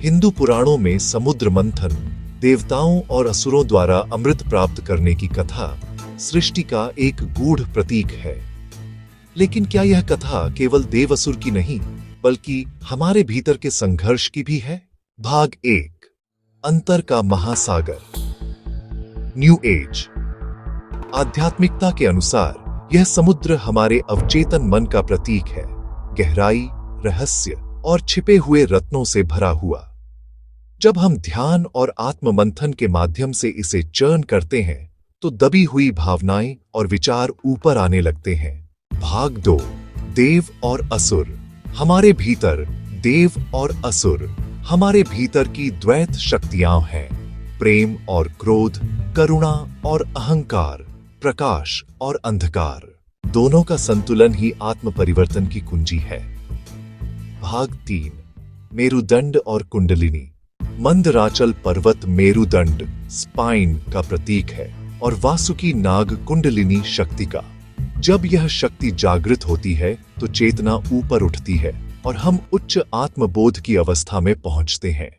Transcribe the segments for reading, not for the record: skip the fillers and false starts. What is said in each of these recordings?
हिंदू पुराणों में समुद्र मंथन, देवताओं और असुरों द्वारा अमृत प्राप्त करने की कथा सृष्टि का एक गूढ़ प्रतीक है। लेकिन क्या यह कथा केवल देव असुर की नहीं, बल्कि हमारे भीतर के संघर्ष की भी है? भाग 1, अंतर का महासागर। New age. आध्यात्मिकता के अनुसार यह समुद्र हमारे अवचेतन मन का प्रतीक है, गहराई, रहस्य और छिपे हुए रत्नों से भरा हुआ। जब हम ध्यान और आत्म मंथन के माध्यम से इसे चर्न करते हैं, तो दबी हुई भावनाएं और विचार ऊपर आने लगते हैं। भाग 2, देव और असुर। हमारे भीतर देव और असुर हमारे भीतर की द्वैत शक्तियां हैं, प्रेम और क्रोध, करुणा और अहंकार, प्रकाश और अंधकार। दोनों का संतुलन ही आत्म परिवर्तन की कुंजी है। भाग 3, मेरुदंड और कुंडलिनी। मंदराचल पर्वत मेरुदंड, स्पाइन का प्रतीक है और वासुकी नाग कुंडलिनी शक्ति का। जब यह शक्ति जागृत होती है तो चेतना ऊपर उठती है और हम उच्च आत्मबोध की अवस्था में पहुंचते हैं।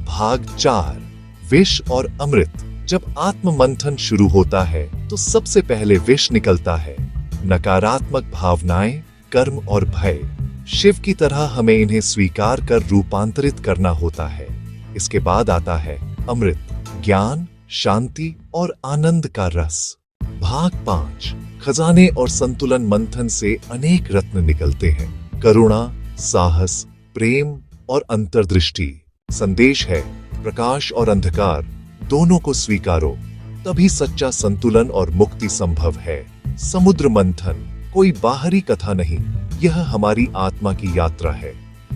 भाग 4, विष और अमृत। जब आत्म मंथन शुरू होता है तो सबसे पहले विष निकलता है, नकारात्मक भावनाएं, कर्म और भय। शिव की तरह हमें इन्हें स्वीकार कर रूपांतरित करना होता है। इसके बाद आता है अमृत, ज्ञान, शांति और आनंद का रस। भाग 5, खजाने और संतुलन। मंथन से अनेक रत्न निकलते हैं, करुणा, साहस, प्रेम और अंतर्दृष्टि। संदेश है, प्रकाश और अंधकार दोनों को स्वीकारो, तभी सच्चा संतुलन और मुक्ति संभव है। समुद्र मंथन कोई बाहरी कथा नहीं, यह हमारी आत्मा की यात्रा है।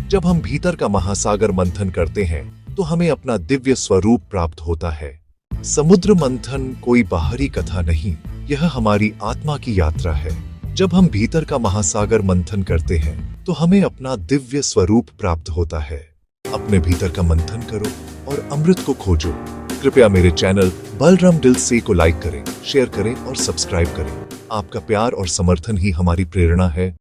जब हम भीतर का महासागर मंथन करते हैं तो हमें अपना दिव्य स्वरूप प्राप्त होता है। समुद्र मंथन कोई बाहरी कथा नहीं, यह हमारी आत्मा की यात्रा है। जब हम भीतर का महासागर मंथन करते हैं तो हमें अपना दिव्य स्वरूप प्राप्त होता है। अपने भीतर का मंथन करो और अमृत को खोजो। कृपया मेरे चैनल बलराम दिल से को लाइक करें, शेयर करें और सब्सक्राइब करें। आपका प्यार और समर्थन ही हमारी प्रेरणा है।